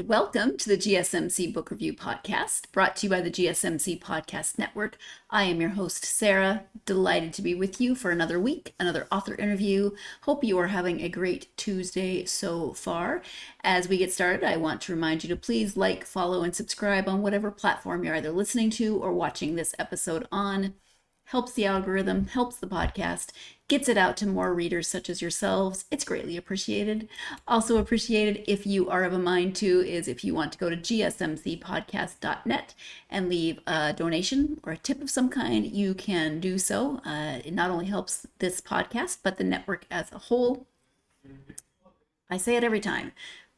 welcome to the GSMC Book Review Podcast, brought to you by the GSMC Podcast Network. I am your host, Sarah. Delighted to be with you for another week, another author interview. Hope you are having a great Tuesday so far. As we get started, I want to remind you to please like, follow, and subscribe on whatever platform you're either listening to or watching this episode on. Helps the algorithm, helps the podcast, gets it out to more readers such as yourselves. It's greatly appreciated. Also appreciated, if you are of a mind to, is if you want to go to gsmcpodcast.net and leave a donation or a tip of some kind, you can do so. It not only helps this podcast, but the network as a whole. I say it every time.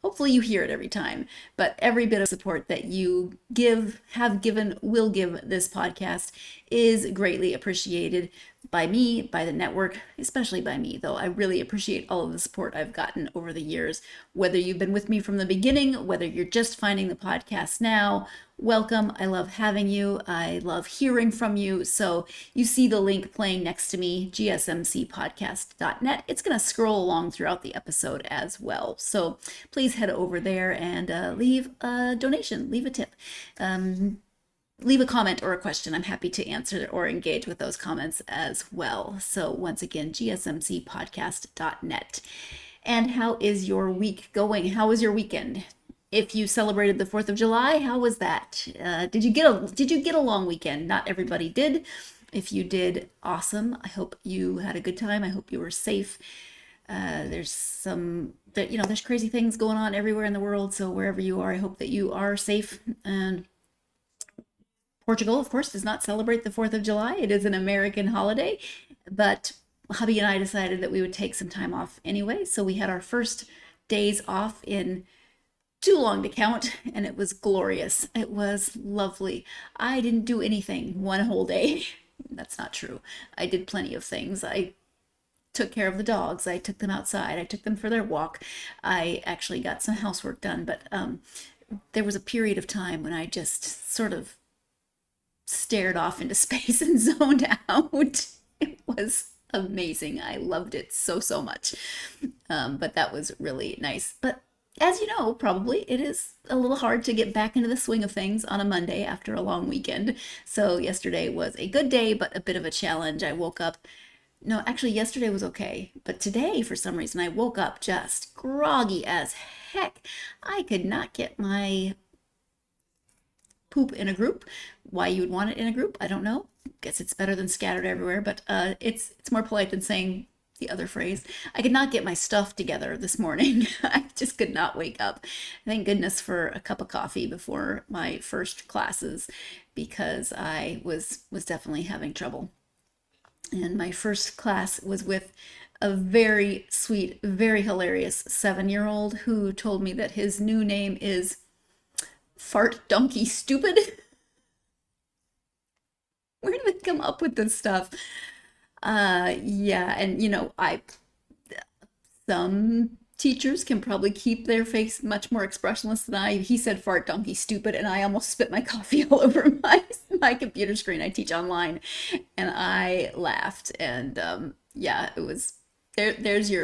Hopefully you hear it every time, but every bit of support that you give, have given, will give this podcast is greatly appreciated by me, by the network, especially by me, though I really appreciate all of the support I've gotten over the years. Whether you've been with me from the beginning, whether you're just finding the podcast now, welcome. I love having you. I love hearing from you. So you see the link playing next to me, gsmcpodcast.net. It's going to scroll along throughout the episode as well. So please head over there and leave a donation, leave a tip. Leave a comment or a question. I'm happy to answer or engage with those comments as well. So once again, gsmcpodcast.net. And how is your week going? How was your weekend? If you celebrated the 4th of July, how was that? Did you get a long weekend? Not everybody did. If you did, awesome. I hope you had a good time. I hope you were safe. There's crazy things going on everywhere in the world. So wherever you are, I hope that you are safe. And Portugal, of course, does not celebrate the 4th of July. It is an American holiday, but hubby and I decided that we would take some time off anyway. So we had our first days off in too long to count, and it was glorious. It was lovely. I didn't do anything one whole day. That's not true. I did plenty of things. I took care of the dogs. I took them outside. I took them for their walk. I actually got some housework done, but there was a period of time when I just sort of stared off into space and zoned out. It was amazing. I loved it so much. But that was really nice. But as you know, probably it is a little hard to get back into the swing of things on a Monday after a long weekend. So yesterday was a good day, but a bit of a challenge. I woke up. No, actually yesterday was okay. But today, for some reason, I woke up just groggy as heck. I could not get my poop in a group. Why you would want it in a group, I don't know. Guess it's better than scattered everywhere, but it's more polite than saying the other phrase. I could not get my stuff together this morning. I just could not wake up. Thank goodness for a cup of coffee before my first classes, because I was definitely having trouble. And my first class was with a very sweet, very hilarious 7-year-old who told me that his new name is Fart Donkey Stupid. Where do they come up with this stuff? Yeah, and some teachers can probably keep their face much more expressionless than I. He said Fart Donkey Stupid, and I almost spit my coffee all over my computer screen. I teach online, and I laughed, and yeah, it was there's your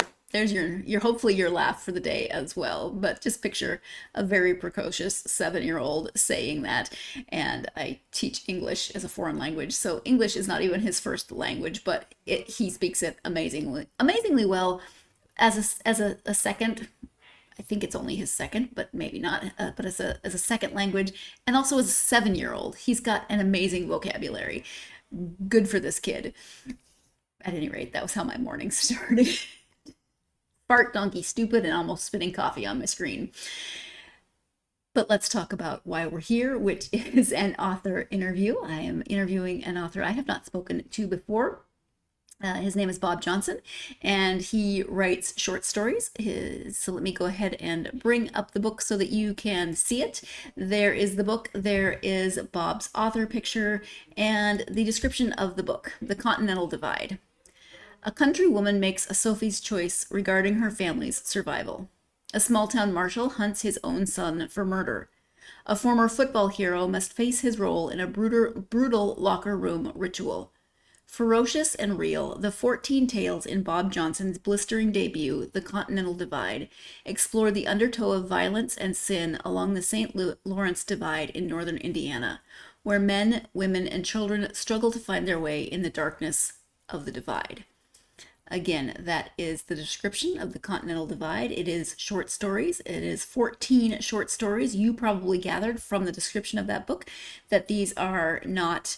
hopefully your laugh for the day as well. But just picture a very precocious 7-year-old saying that. And I teach English as a foreign language, so English is not even his first language, but he speaks it amazingly well. As a second, I think it's only his second, but maybe not, but as a second language, and also as a 7-year-old, he's got an amazing vocabulary. Good for this kid. At any rate, that was how my morning started. Fart Donkey Stupid and almost spitting coffee on my screen. But let's talk about why we're here, which is an author interview. I am interviewing an author I have not spoken to before. His name is Bob Johnson, and he writes short stories. So let me go ahead and bring up the book so that you can see it. There is the book. There is Bob's author picture and the description of the book, The Continental Divide. A country woman makes a Sophie's choice regarding her family's survival. A small-town marshal hunts his own son for murder. A former football hero must face his role in a brutal locker room ritual. Ferocious and real, the 14 tales in Bob Johnson's blistering debut, The Continental Divide, explore the undertow of violence and sin along the St. Lawrence Divide in northern Indiana, where men, women, and children struggle to find their way in the darkness of the divide. Again, that is the description of the Continental Divide. It is short stories. It is 14 short stories. You probably gathered from the description of that book that these are not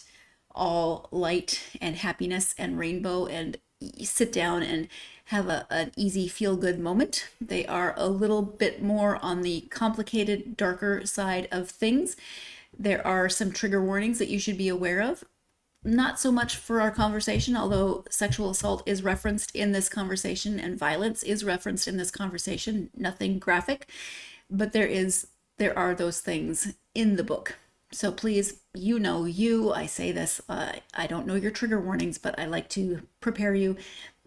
all light and happiness and rainbow and sit down and have an easy feel-good moment. They are a little bit more on the complicated, darker side of things. There are some trigger warnings that you should be aware of. Not so much for our conversation, although sexual assault is referenced in this conversation and violence is referenced in this conversation, nothing graphic, but there are those things in the book. So please, I say this, I don't know your trigger warnings, but I like to prepare you,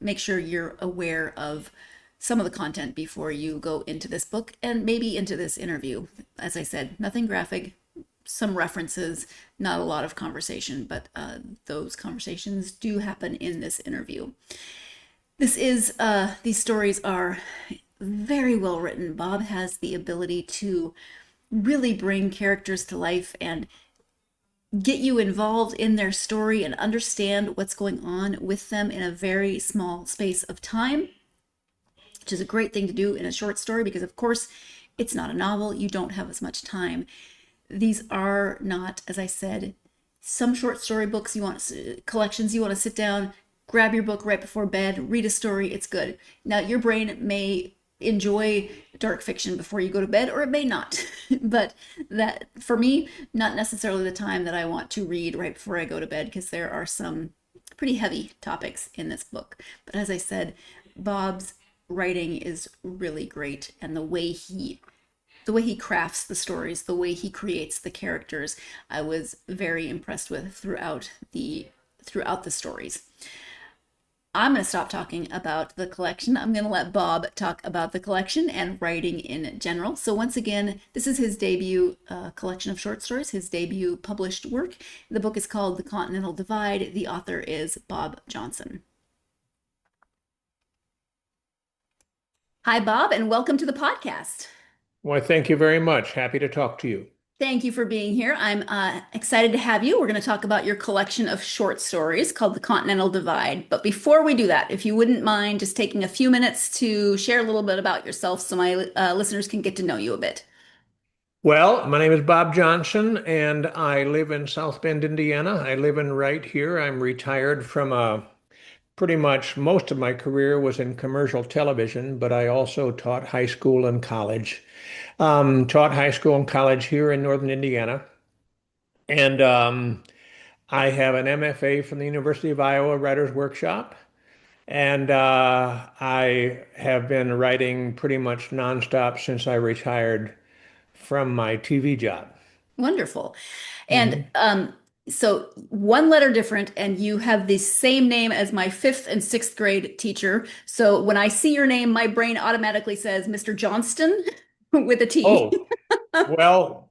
make sure you're aware of some of the content before you go into this book and maybe into this interview. As I said, nothing graphic, some references, not a lot of conversation, but those conversations do happen in this interview. These stories are very well written. Bob has the ability to really bring characters to life and get you involved in their story and understand what's going on with them in a very small space of time, which is a great thing to do in a short story because, of course, it's not a novel. You don't have as much time. These are not, as I said, some short story books collections, you want to sit down, grab your book right before bed, read a story, it's good. Now, your brain may enjoy dark fiction before you go to bed, or it may not. But that, for me, not necessarily the time that I want to read right before I go to bed, because there are some pretty heavy topics in this book. But as I said, Bob's writing is really great, and the way he crafts the stories, the way he creates the characters, I was very impressed with throughout the stories. I'm going to stop talking about the collection. I'm going to let Bob talk about the collection and writing in general. So once again, this is his debut collection of short stories, his debut published work. The book is called The Continental Divide. The author is Bob Johnson. Hi, Bob, and welcome to the podcast. Well, thank you very much. Happy to talk to you. Thank you for being here. I'm excited to have you. We're going to talk about your collection of short stories called The Continental Divide. But before we do that, if you wouldn't mind just taking a few minutes to share a little bit about yourself so my listeners can get to know you a bit. Well, my name is Bob Johnson, and I live in South Bend, Indiana. I live in right here. I'm retired from pretty much most of my career was in commercial television, but I also taught high school and college. Taught high school and college here in Northern Indiana. And I have an MFA from the University of Iowa Writers Workshop. And I have been writing pretty much nonstop since I retired from my TV job. Wonderful. Mhm. And so one letter different, and you have the same name as my fifth and sixth grade teacher. So when I see your name, my brain automatically says Mr. Johnston with a T. Oh, well,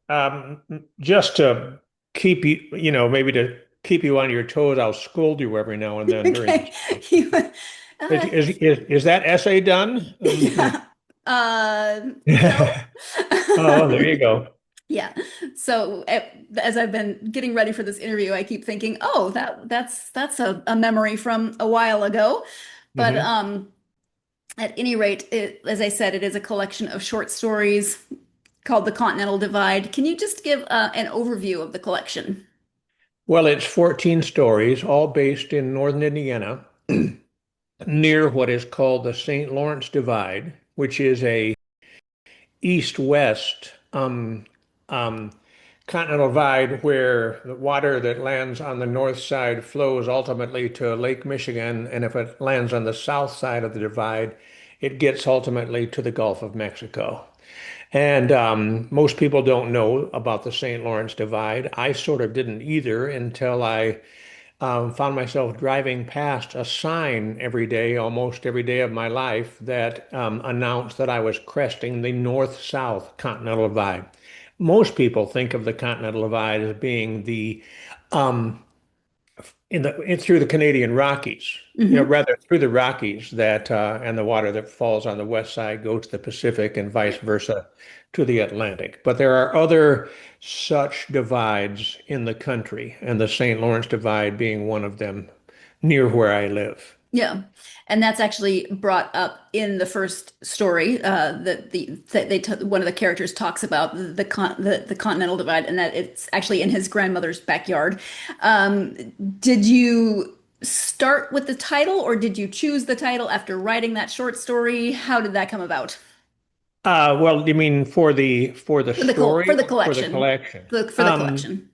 just to keep you, maybe to keep you on your toes, I'll scold you every now and then during Okay. this show. You, Is that essay done? yeah. No. Oh, there you go. Yeah. So as I've been getting ready for this interview, I keep thinking, oh, that's a memory from a while ago. But hmm at any rate, as I said, it is a collection of short stories called The Continental Divide. Can you just give an overview of the collection? Well, it's 14 stories, all based in northern Indiana, near what is called the St. Lawrence Divide, which is a east-west um, continental divide where the water that lands on the north side flows ultimately to Lake Michigan, and if it lands on the south side of the divide, it gets ultimately to the Gulf of Mexico. And most people don't know about the St. Lawrence Divide. I sort of didn't either until I found myself driving past a sign every day, almost every day of my life, that announced that I was cresting the north-south Continental Divide. Most people think of the Continental Divide as being the um, through the Canadian Rockies, Hmm. rather through the Rockies that and the water that falls on the west side goes to the Pacific and vice Right. versa to the Atlantic. But there are other such divides in the country, and the St. Lawrence Divide being one of them near where I live. Yeah. And that's actually brought up in the first story that one of the characters talks about the Continental Divide, and that it's actually in his grandmother's backyard. Um, did you start with the title, or did you choose the title after writing that short story? How did that come about? Well, you mean for the For story the or for the collection, collection? for the collection.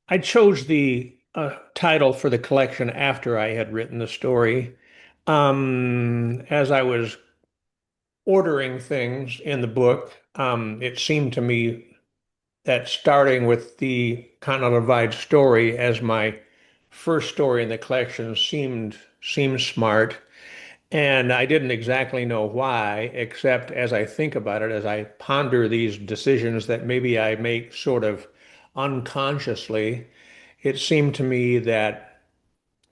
I chose the title for the collection after I had written the story. As I was ordering things in the book, it seemed to me that starting with the Continental Divide story as my first story in the collection seemed smart. And I didn't exactly know why, except as I think about it, as I ponder these decisions that maybe I make sort of unconsciously, it seemed to me that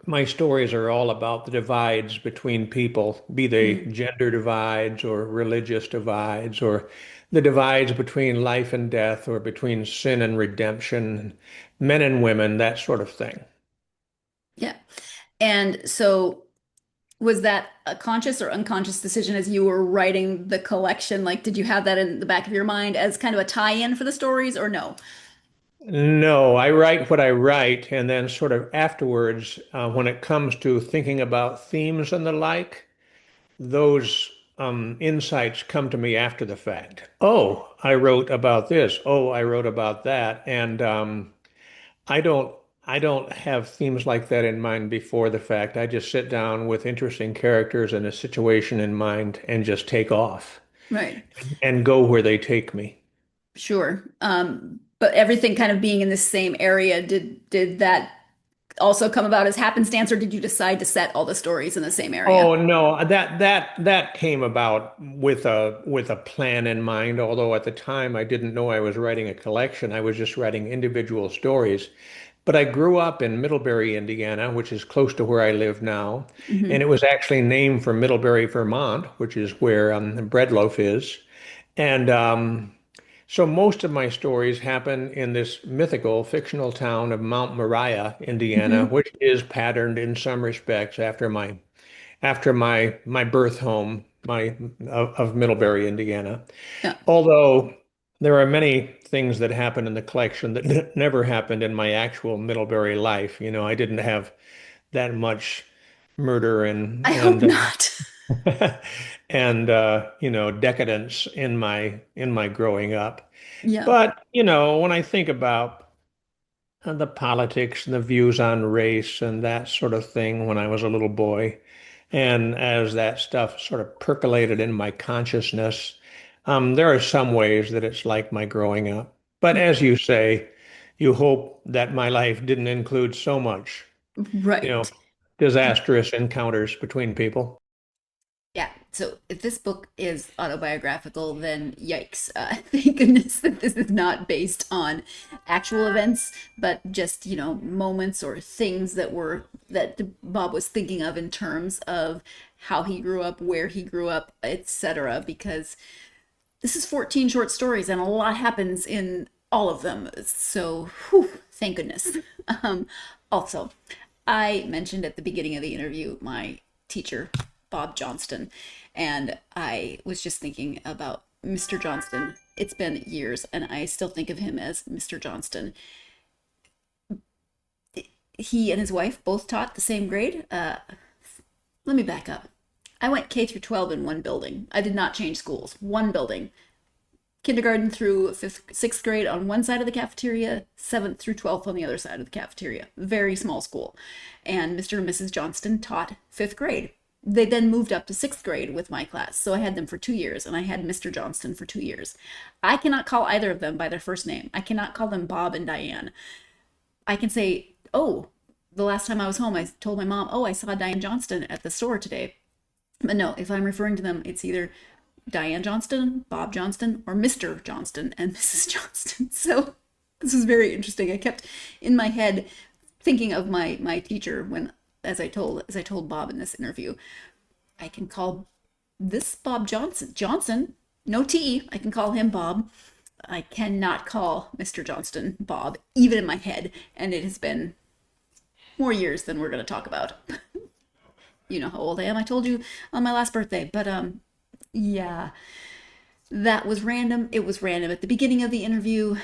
my stories are all about the divides between people, be they Mhm. gender divides or religious divides, or the divides between life and death, or between sin and redemption, men and women, that sort of thing. Yeah. And so was that a conscious or unconscious decision as you were writing the collection? Like, did you have that in the back of your mind as kind of a tie-in for the stories, or no? No, I write what I write, and then sort of afterwards, when it comes to thinking about themes and the like, those insights come to me after the fact. Oh, I wrote about this. Oh, I wrote about that. And I don't I don't have themes like that in mind before the fact. I just sit down with interesting characters and a situation in mind and just take off Right. and go where they take me. Sure. But everything kind of being in the same area, did that also come about as happenstance, or did you decide to set all the stories in the same area? Oh no, that came about with a plan in mind, although at the time I didn't know I was writing a collection. I was just writing individual stories. But I grew up in Middlebury, Indiana, which is close to where I live now, and it Hmm. was actually named for Middlebury, Vermont, which is where Breadloaf is. And so most of my stories happen in this mythical, fictional town of Mount Moriah, Indiana, Hmm. which is patterned in some respects after my birth home, my of Middlebury, Indiana. Yeah. Although there are many things that happen in the collection that never happened in my actual Middlebury life. I didn't have that much murder and I hope and not. decadence in my growing up. Yeah. But when I think about the politics and the views on race and that sort of thing when I was a little boy. And as that stuff sort of percolated in my consciousness, there are some ways that it's like my growing up. But as you say, you hope that my life didn't include so much, you know, Right. disastrous encounters between people. Yeah, so if this book is autobiographical, then yikes. Thank goodness that this is not based on actual events, but just, moments or things that Bob was thinking of in terms of how he grew up, where he grew up, etc. Because this is 14 short stories and a lot happens in all of them. So, whew, thank goodness. Um, also, I mentioned at the beginning of the interview my teacher, Bob Johnston, and I was just thinking about Mr. Johnston. It's been years, and I still think of him as Mr. Johnston. He and his wife both taught the same grade. Let me back up. I went K through 12 in one building. I did not change schools. One building. Kindergarten through sixth grade on one side of the cafeteria, seventh through 12th on the other side of the cafeteria. Very small school. And Mr. and Mrs. Johnston taught fifth grade. They then moved up to sixth grade with my class. So I had them for 2 years, and I had Mr. Johnston for 2 years. I cannot call either of them by their first name. I cannot call them Bob and Diane. I can say, oh, the last time I was home, I told my mom, oh, I saw Diane Johnston at the store today. But no, if I'm referring to them, it's either Diane Johnston, Bob Johnston, or Mr. Johnston and Mrs. Johnston. So this was very interesting. I kept in my head thinking of my teacher when, as I told Bob in this interview, I can call this Bob Johnson, no T. I can call him Bob. I cannot call Mr. Johnston Bob, even in my head, and it has been more years than we're going to talk about. You know how old I am. I told you on my last birthday, but yeah, that was random. It was random at the beginning of the interview.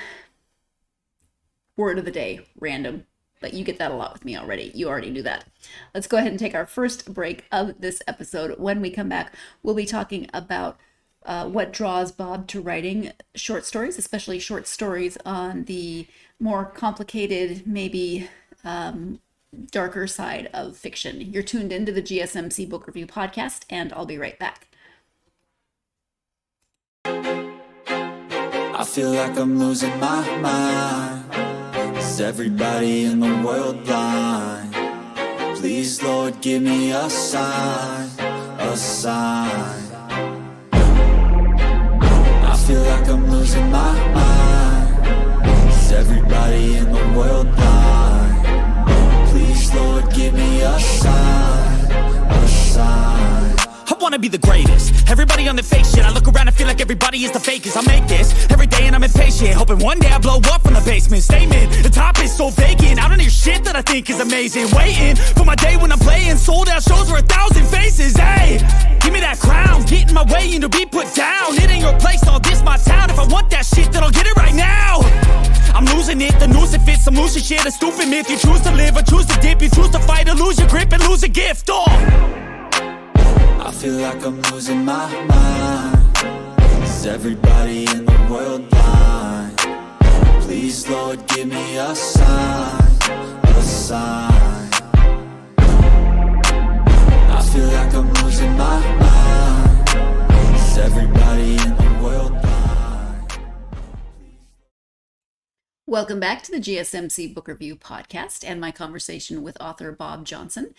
Word of the day, random. But you get that a lot with me already. You already knew that. Let's go ahead and take our first break of this episode. When we come back, we'll be talking about what draws Bob to writing short stories, especially short stories on the more complicated, maybe darker side of fiction. You're tuned into the GSMC Book Review Podcast, and I'll be right back. I feel like I'm losing my mind. Is everybody in the world blind? Please, Lord, give me a sign, a sign. I feel like I'm losing my mind. Is everybody in the world blind? Please, Lord, give me a sign, a sign. I wanna be the greatest. Everybody on the fake shit. I look around and feel like everybody is the fakest. I make this every day and I'm impatient, hoping one day I blow up from the basement. Statement, the top is so vacant. I don't hear shit that I think is amazing. Waiting for my day when I'm playing sold out shows for 1,000 faces. Hey, give me that crown, get in my way and to be put down. It ain't your place, all this my town. If I want that shit, then I'll get it right now. I'm losing it, the noose it fits, some losing shit, a stupid myth. You choose to live or choose to dip, you choose to fight or lose your grip and lose a gift. I feel like I'm losing my mind. Is everybody in the world blind? Please, Lord, give me a sign, a sign. I feel like I'm losing my mind. Is everybody in the world blind? Welcome back to the GSMC Book Review Podcast and my conversation with author Bob Johnson.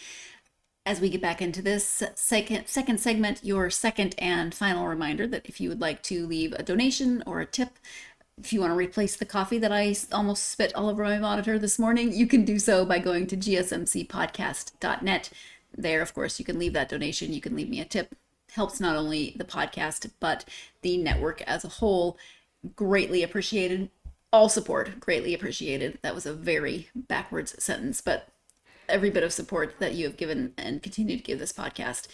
As we get back into this second segment, your second and final reminder that if you would like to leave a donation or a tip, if you want to replace the coffee that I almost spit all over my monitor this morning, you can do so by going to gsmcpodcast.net. There, of course, you can leave that donation. You can leave me a tip. Helps not only the podcast, but the network as a whole. Greatly appreciated. All support, greatly appreciated. That was a very backwards sentence, but every bit of support that you have given and continue to give this podcast,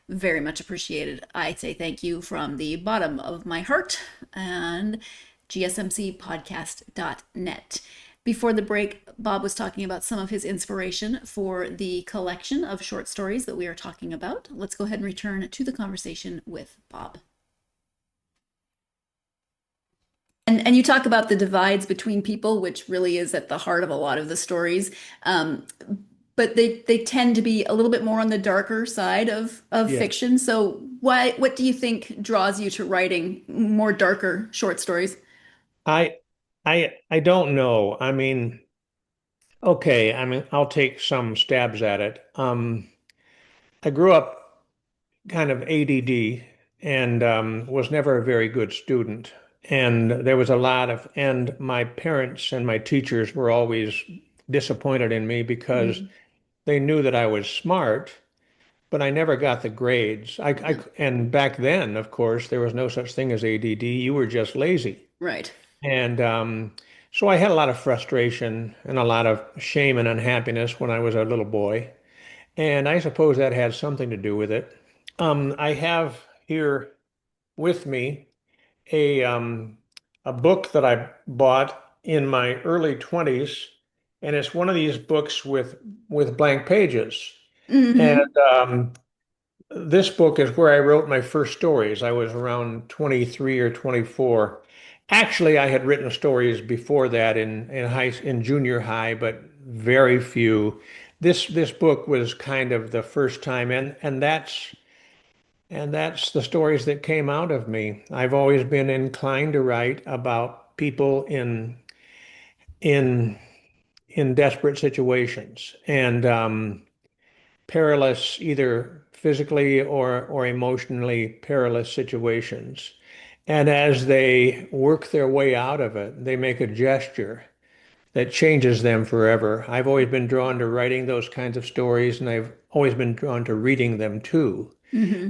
very much appreciated. I say thank you from the bottom of my heart, and gsmcpodcast.net. Before the break, Bob was talking about some of his inspiration for the collection of short stories that we are talking about. Let's go ahead and return to the conversation with Bob. And you talk about the divides between people, which really is at the heart of a lot of the stories. But they tend to be a little bit more on the darker side of Yes. fiction. So what do you think draws you to writing more darker short stories? I I don't know. I mean, okay, I mean, I'll take some stabs at it. I grew up kind of ADD and was never a very good student. And there was a lot of, and my parents and my teachers were always disappointed in me because they knew that I was smart, but I never got the grades. And back then, of course, there was no such thing as ADD. You were just lazy. Right. And so I had a lot of frustration and a lot of shame and unhappiness when I was a little boy. And I suppose that had something to do with it. I have here with me a book that I bought in my early 20s, and it's one of these books with blank pages. Mhm. And this book is where I wrote my first stories. I was around 23 or 24. Actually, I had written stories before that in junior high, but very few. This book was kind of the first time, and that's the stories that came out of me. I've always been inclined to write about people in in desperate situations and perilous, either physically or emotionally perilous situations. And as they work their way out of it, they make a gesture that changes them forever. I've always been drawn to writing those kinds of stories, and I've always been drawn to reading them too. Hmm.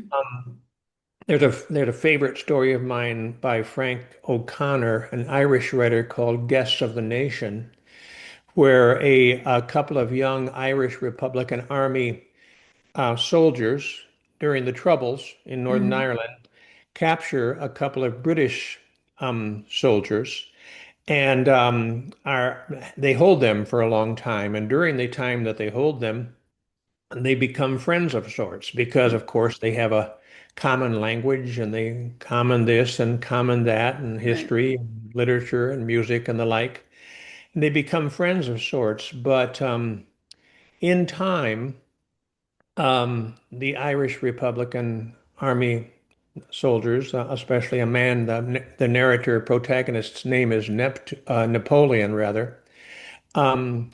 There's a favorite story of mine by Frank O'Connor, an Irish writer, called Guests of the Nation, where a couple of young Irish Republican Army soldiers during the Troubles in Northern Hmm. Ireland capture a couple of British soldiers and they hold them for a long time. And during the time that they hold them, they become friends of sorts because, of course, they have a common language and they common this and common that and Right. history and literature and music and the like. And they become friends of sorts. But in time, the Irish Republican Army soldiers, especially a man, the narrator protagonist's name is Napoleon, rather. Um,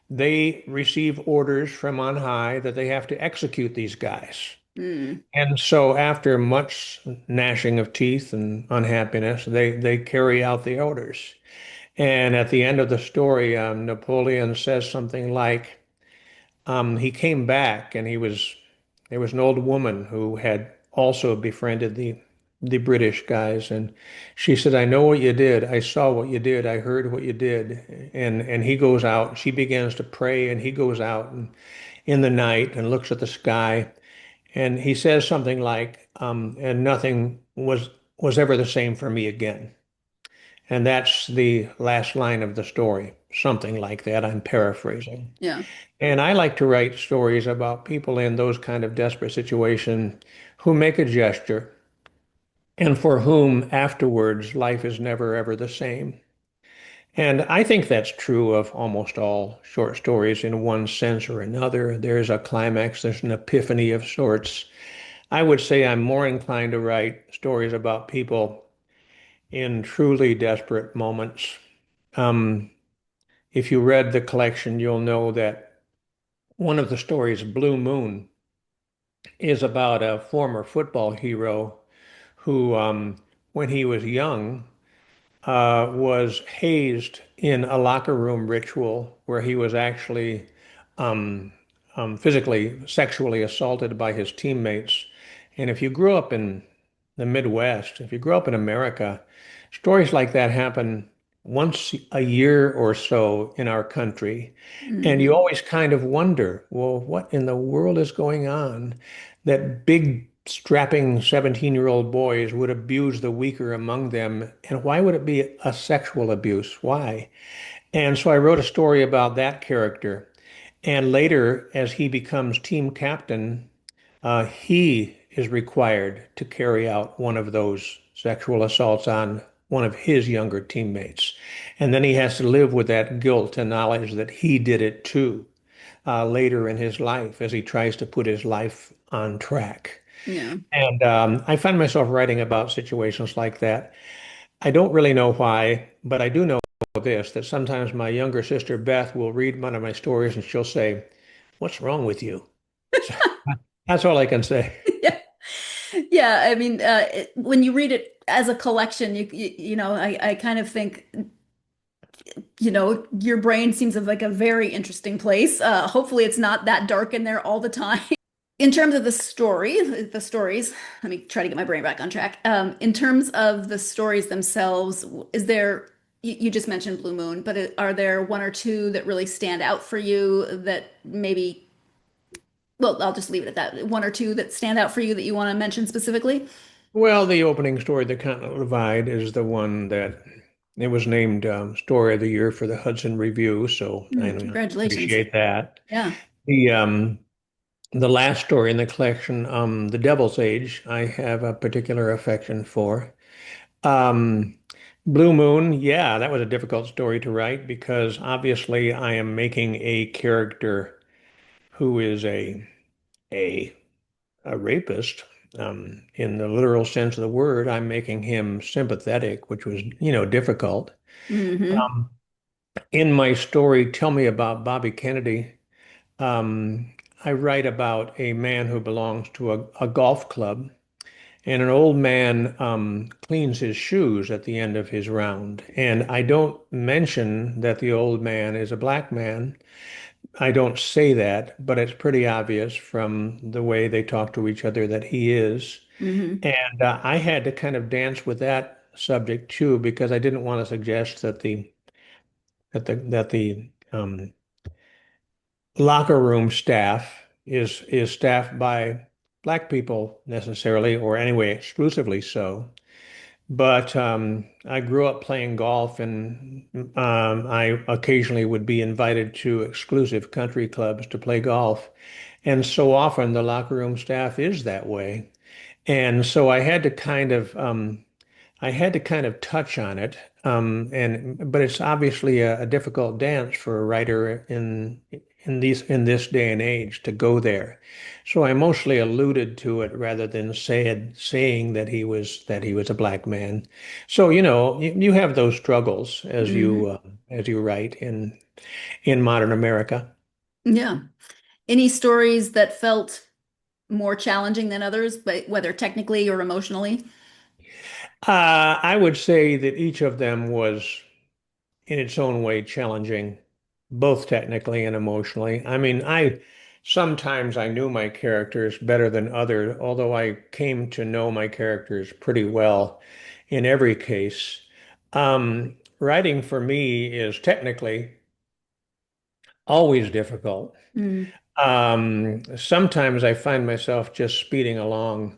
they receive orders from on high that they have to execute these guys. Mm. And so, after much gnashing of teeth and unhappiness, they carry out the orders. And at the end of the story, Napoleon says something like, he came back and there was an old woman who had also befriended the British guys. And she said, I know what you did. I saw what you did. I heard what you did. And he goes out, she begins to pray, and he goes out and in the night and looks at the sky. And he says something like, and nothing was ever the same for me again. And that's the last line of the story, something like that. I'm paraphrasing. Yeah. And I like to write stories about people in those kind of desperate situations who make a gesture and for whom afterwards life is never ever the same. And I think that's true of almost all short stories in one sense or another. There's a climax, there's an epiphany of sorts. I would say I'm more inclined to write stories about people in truly desperate moments. Um, if you read the collection, you'll know that one of the stories, Blue Moon, is about a former football hero who, when he was young, was hazed in a locker room ritual where he was actually um, physically, sexually assaulted by his teammates. And if you grew up in the Midwest, if you grew up in America, stories like that happen once a year or so in our country. And you Hmm. always kind of wonder, well, what in the world is going on that big, strapping 17-year-old boys would abuse the weaker among them? And why would it be a sexual abuse? Why? And so I wrote a story about that character. And later, as he becomes team captain, he is required to carry out one of those sexual assaults on one of his younger teammates. And then he has to live with that guilt and knowledge that he did it too, later in his life as he tries to put his life on track. Yeah. And I find myself writing about situations like that. I don't really know why, but I do know this, that sometimes my younger sister Beth will read one of my stories and she'll say, "What's wrong with you?" So that's all I can say. Yeah. Yeah. I mean, when you read it as a collection, I kind of think, your brain seems like a very interesting place. Hopefully it's not that dark in there all the time. In terms of the stories, let me try to get my brain back on track. In terms of the stories themselves, is there, you just mentioned Blue Moon, but are there one or two that really stand out for you that maybe, well, I'll just leave it at that. One or two that stand out for you that you want to mention specifically? Well, the opening story, The Continental Divide, is the one that it was named Story of the Year for the Hudson Review, so I Congratulations. appreciate that. Yeah. The um, the last story in the collection, The Devil's Age, I have a particular affection for. Um, Blue Moon, yeah, that was a difficult story to write because obviously I am making a character who is a a rapist. In the literal sense of the word, I'm making him sympathetic, which was, difficult. Hmm. Um, in my story, Tell Me About Bobby Kennedy, um, I write about a man who belongs to a golf club, and an old man cleans his shoes at the end of his round. And I don't mention that the old man is a black man. I don't say that, but it's pretty obvious from the way they talk to each other that he is. Mm-hmm. And I had to kind of dance with that subject too, because I didn't want to suggest that the locker room staff is staffed by black people necessarily, or anyway, exclusively so. But I grew up playing golf, and I occasionally would be invited to exclusive country clubs to play golf. And so often the locker room staff is that way. And so I had to kind of touch on it, but it's obviously a difficult dance for a writer in this day and age to go there. So I mostly alluded to it rather than saying that he was a black man. So you have those struggles Mm-hmm. as you write in modern America. Yeah. Any stories that felt more challenging than others, but whether technically or emotionally? I would say that each of them was in its own way challenging, both technically and emotionally. I mean, I sometimes I knew my characters better than others, although I came to know my characters pretty well in every case. Writing for me is technically always difficult. Mm. Sometimes I find myself just speeding along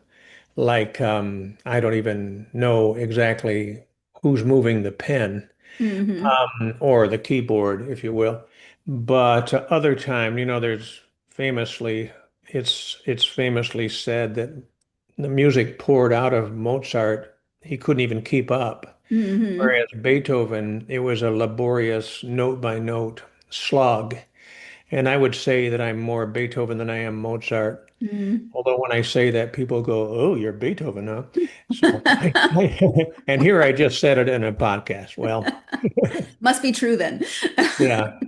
like I don't even know exactly who's moving the pen. Mm-hmm. Or the keyboard, if you will. But other time, there's famously, it's famously said that the music poured out of Mozart, he couldn't even keep up. Mm-hmm. Whereas Beethoven, it was a laborious note by note slog. And I would say that I'm more Beethoven than I am Mozart. Mm-hmm. Although when I say that, people go, "Oh, you're Beethoven, huh?" So, and here I just said it in a podcast. Well, Must be true then. yeah.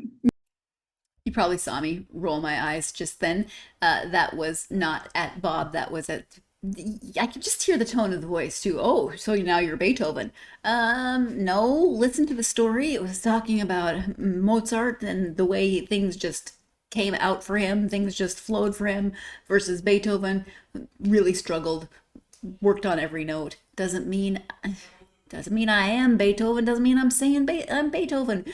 You probably saw me roll my eyes just then. That was not at Bob. That was at. I could just hear the tone of the voice too. Oh, so now you're Beethoven. No, listen to the story. It was talking about Mozart and the way things just came out for him. Things just flowed for him versus Beethoven. Really struggled, worked on every note. Doesn't mean I am Beethoven. Doesn't mean I'm saying I'm Beethoven.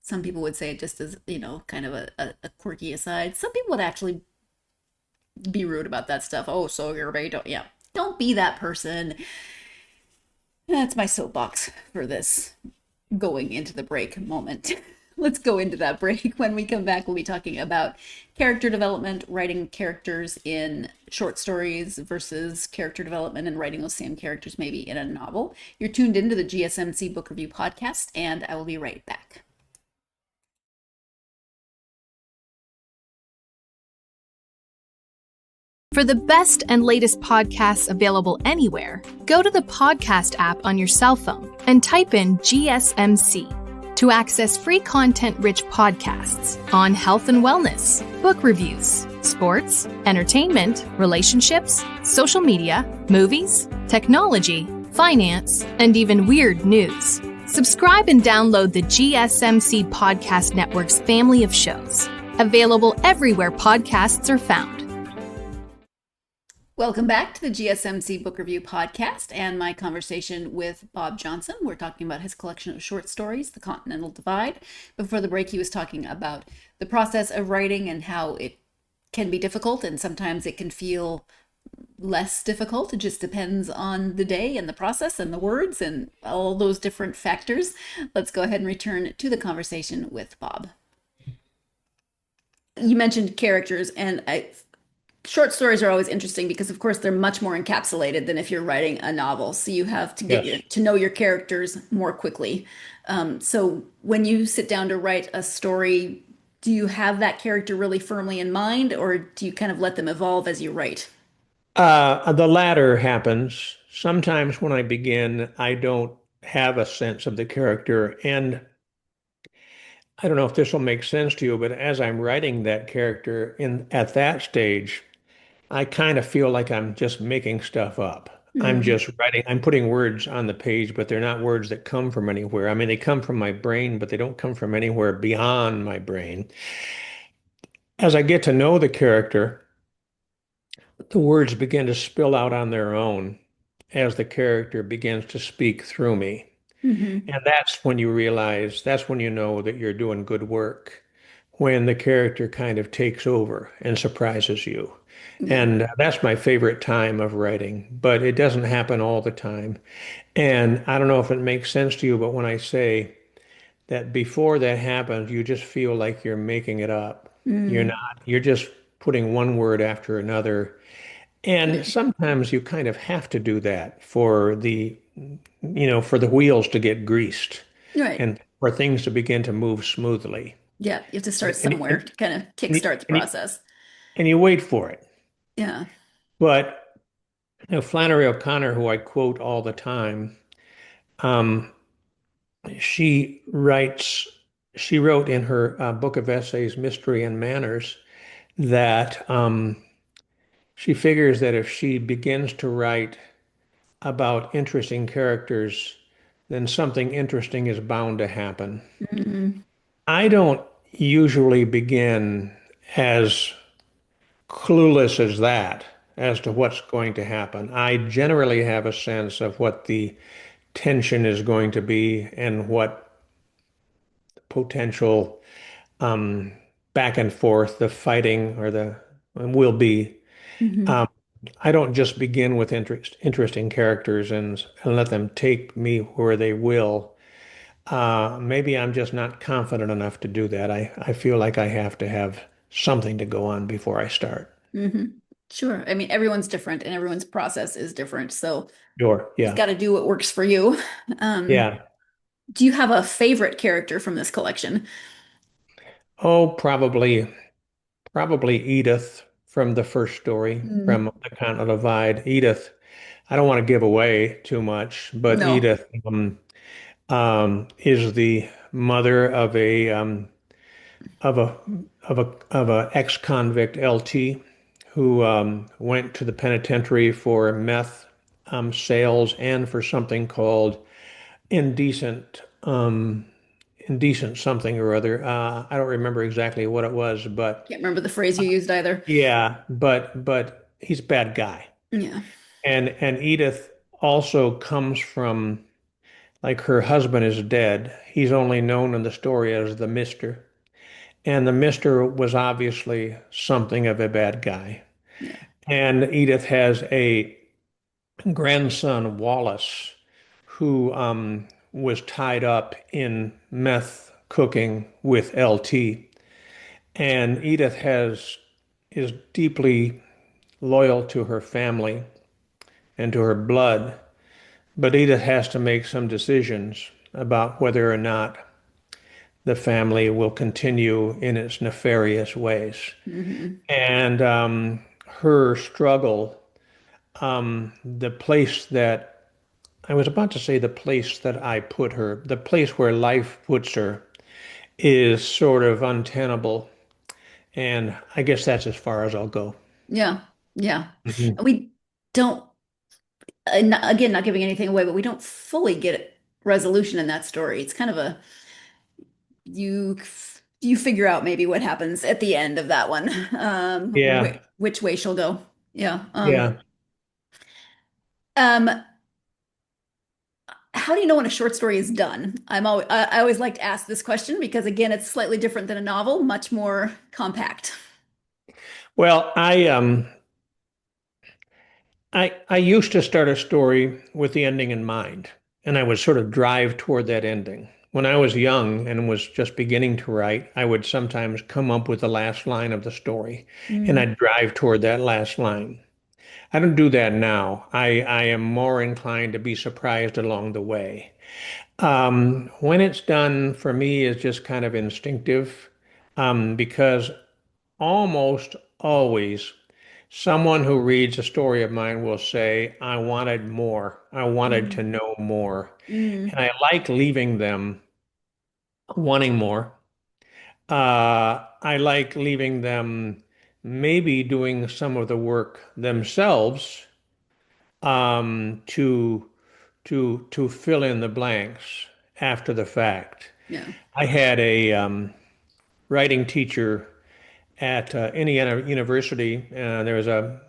Some people would say it just as, kind of a quirky aside. Some people would actually be rude about that stuff. Oh, so you're Beethoven. Yeah. Don't be that person. That's my soapbox for this going into the break moment. Let's go into that break. When we come back, we'll be talking about character development, writing characters in short stories versus character development and writing those same characters maybe in a novel. You're tuned into the GSMC Book Review Podcast, and I will be right back. For the best and latest podcasts available anywhere, go to the podcast app on your cell phone and type in GSMC to access free content-rich podcasts on health and wellness, book reviews, sports, entertainment, relationships, social media, movies, technology, finance, and even weird news. Subscribe and download the GSMC Podcast Network's family of shows, available everywhere podcasts are found. Welcome back to the GSMC Book Review Podcast and my conversation with Bob Johnson. We're talking about his collection of short stories, The Continental Divide. Before the break, he was talking about the process of writing and how it can be difficult, and sometimes it can feel less difficult. It just depends on the day and the process and the words and all those different factors. Let's go ahead and return to the conversation with Bob. You mentioned characters, and short stories are always interesting because, of course, they're much more encapsulated than if you're writing a novel. So you have to Yes. to know your characters more quickly. So when you sit down to write a story, do you have that character really firmly in mind, or do you kind of let them evolve as you write? The latter happens. Sometimes when I begin, I don't have a sense of the character. And I don't know if this will make sense to you, but as I'm writing that character at that stage, I kind of feel like I'm just making stuff up. I'm Mm, just writing, I'm putting words on the page, but they're not words that come from anywhere. I mean, they come from my brain, but they don't come from anywhere beyond my brain. As I get to know the character, the words begin to spill out on their own as the character begins to speak through me. hmm. And that's when you realize, that's when you know that you're doing good work, when the character kind of takes over and surprises you. Yeah. And that's my favorite time of writing, but it doesn't happen all the time. And I don't know if it makes sense to you, but when I say that before that happens, you just feel like you're making it up. You're Mm, not, you're just putting one word after another. And yeah. sometimes you kind of have to do that for for the wheels to get greased Right. and for things to begin to move smoothly. Yeah. You have to start And, somewhere and, to kind of and, you, kickstart the and, you, process. and you wait for it. Yeah. But Flannery O'Connor, who I quote all the time, um, she writes, she wrote in her book of essays, Mystery and Manners, that she figures that if she begins to write about interesting characters, then something interesting is bound to happen. Mm, I don't usually begin as clueless as that as to what's going to happen. I generally have a sense of what the tension is going to be and what potential um, back and forth, the fighting or the will be. hmm. Um, I don't just begin with interesting characters and let them take me where they will. Maybe I'm just not confident enough to do that. I feel like I have to have something to go on before I start. Hmm. Sure. I mean, everyone's different and everyone's process is different. So Sure. you've Yeah. got to do what works for you. Um, Yeah. do you have a favorite character from this collection? Oh, probably Edith from the first story Mm, from the Continental Divide. Edith, I don't want to give away too much, but no. Edith is the mother of a of a ex-convict LT who went to the penitentiary for meth sales and for something called indecent indecent something or other. I don't remember exactly what it was, but Can't remember the phrase you used either. yeah, but he's a bad guy. Yeah. And Edith also comes from like her husband is dead. He's only known in the story as the Mister. And the Mister was obviously something of a bad guy. Yeah. And Edith has a grandson, Wallace, who was tied up in meth cooking with LT. And Edith is deeply loyal to her family and to her blood, but Edith has to make some decisions about whether or not the family will continue in its nefarious ways. Hmm. And her struggle, the place that I was about to say, the place that I put her, the place where life puts her, is sort of untenable. And I guess that's as far as I'll go. Yeah. Yeah. Mhm. We don't, again, not giving anything away, but we don't fully get resolution in that story. It's kind of a, you you figure out maybe what happens at the end of that one, Yeah, which way she'll go. Yeah. yeah. Um, how do you know when a short story is done? I always like to ask this question because again, it's slightly different than a novel, much more compact. Well, I used to start a story with the ending in mind, and I would sort of drive toward that ending. When I was young and was just beginning to write, I would sometimes come up with the last line of the story, and Mm, I'd drive toward that last line. I don't do that now. I am more inclined to be surprised along the way. When it's done, for me, is just kind of instinctive, because almost always someone who reads a story of mine will say, I wanted more. I wanted to mm, know more. mm, And I like leaving them wanting more. I like leaving them maybe doing some of the work themselves to fill in the blanks after the fact. Yeah. I had a writing teacher at Indiana University. There was a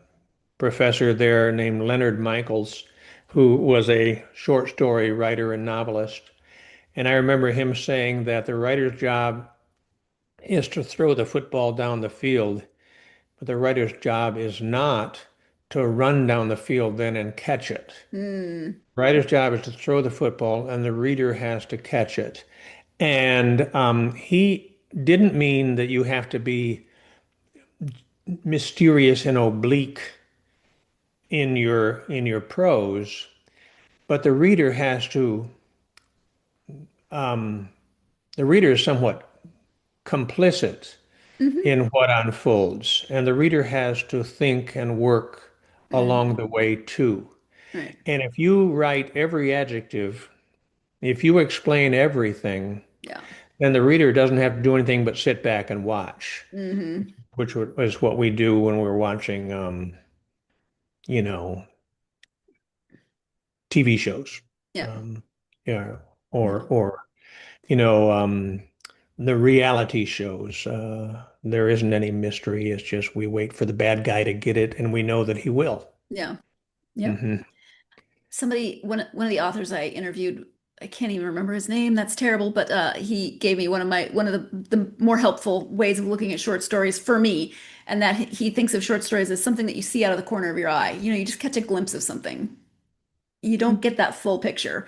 professor there named Leonard Michaels, who was a short story writer and novelist. And I remember him saying that the writer's job is to throw the football down the field, but the writer's job is not to run down the field then and catch it. Mm. Writer's job is to throw the football, and the reader has to catch it. And he didn't mean that you have to be mysterious and oblique in your prose, but the reader has to. The reader is somewhat complicit in what unfolds, and the reader has to think and work Right. along the way too. Right. And if you write every adjective, if you explain everything, Yeah. then the reader doesn't have to do anything but sit back and watch, Mm-hmm. which is what we do when we're watching, you know, TV shows. Yeah. Yeah, or you know, the reality shows. There isn't any mystery. It's just we wait for the bad guy to get it, and we know that he will. Yeah. Yeah. Hmm. Somebody, one of the authors I interviewed, I can't even remember his name. That's terrible, but he gave me one of the more helpful ways of looking at short stories for me, and that he thinks of short stories as something that you see out of the corner of your eye. You just catch a glimpse of something. You don't get that full picture.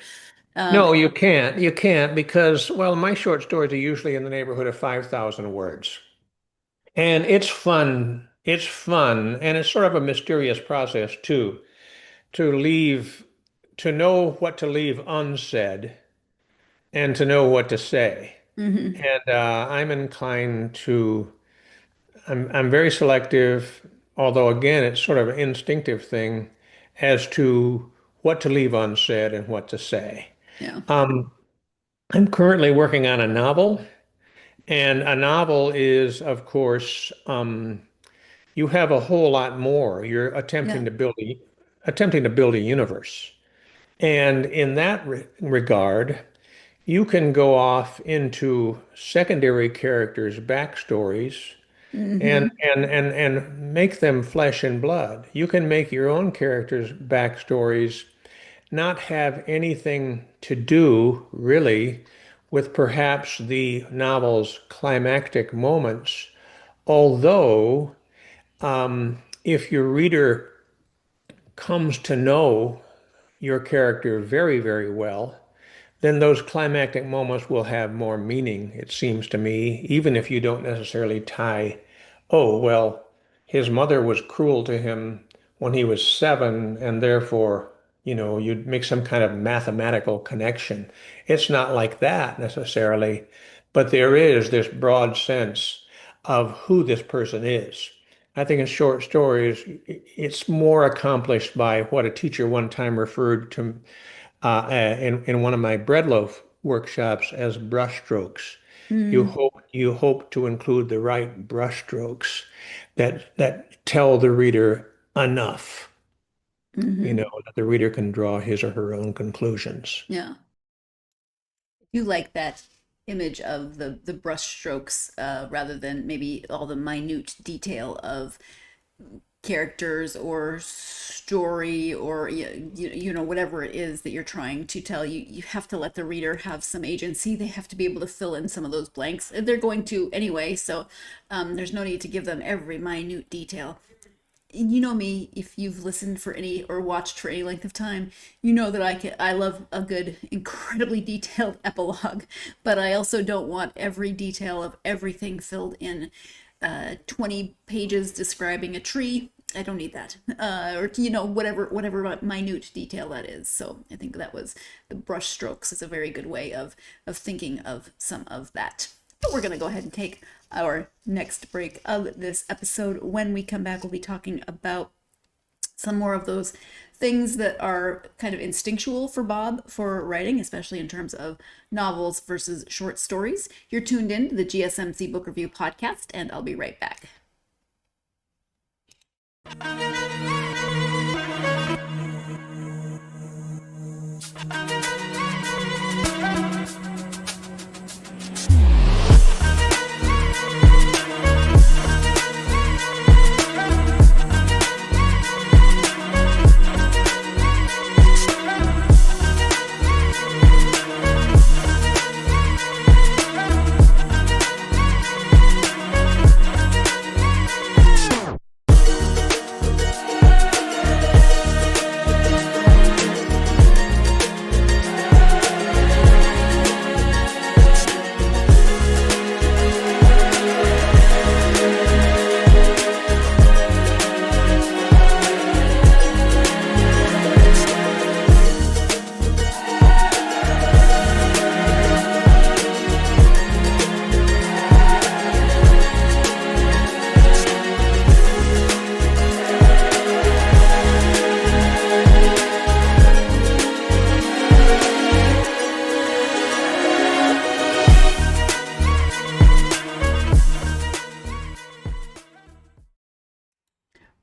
Um, No, you can't. You can't because, well, my short stories are usually in the neighborhood of 5,000 words. And it's fun. It's fun. And it's sort of a mysterious process too, to leave, to know what to leave unsaid and to know what to say. mhm. And I'm inclined to, I'm very selective, although again, it's sort of an instinctive thing as to what to leave unsaid and what to say. Yeah. Um, I'm currently working on a novel, and a novel is, of course, you have a whole lot more. You're Yeah. attempting to build a universe. And in that regard, you can go off into secondary characters' backstories and Hmm. make them flesh and blood. You can make your own characters' backstories not have anything to do really with perhaps the novel's climactic moments, although if your reader comes to know your character very, very well, then those climactic moments will have more meaning, it seems to me, even if you don't necessarily tie, oh, well, his mother was cruel to him when he was 7, and therefore, you'd make some kind of mathematical connection. It's not like that necessarily, but there is this broad sense of who this person is. I think in short stories, it's more accomplished by what a teacher one time referred to in one of my breadloaf workshops as brushstrokes. Mm-hmm. You hope to include the right brushstrokes that tell the reader enough, that the reader can draw his or her own conclusions. Yeah. You like that image of the brush strokes rather than maybe all the minute detail of characters or story or whatever it is that you're trying to tell. You have to let the reader have some agency. They have to be able to fill in some of those blanks. They're going to anyway, so there's no need to give them every minute detail. You know me, if you've listened for any or watched for any length of time, you know that I love a good, incredibly detailed epilogue, but I also don't want every detail of everything filled in. 20 pages describing a tree. I don't need that. Or whatever minute detail that is. So I think that was the brush strokes is a very good way of thinking of some of that. But we're gonna go ahead and take our next break of this episode. When we come back, we'll be talking about some more of those things that are kind of instinctual for Bob for writing, especially in terms of novels versus short stories. You're tuned in to the GSMC Book Review Podcast, and I'll be right back.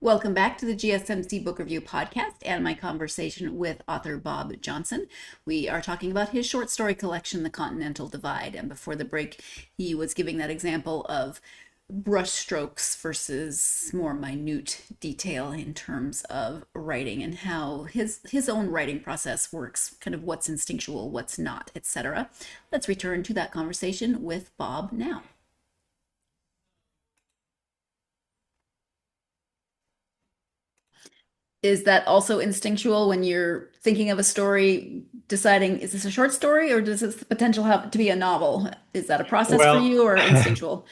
Welcome back to the GSMC Book Review Podcast and my conversation with author Bob Johnson. We are talking about his short story collection, The Continental Divide. And before the break, he was giving that example of brush strokes versus more minute detail in terms of writing and how his own writing process works, kind of what's instinctual, what's not, etc. Let's return to that conversation with Bob now. Is that also instinctual when you're thinking of a story, deciding, is this a short story or does this the potential have to be a novel? Is that a process for you or instinctual?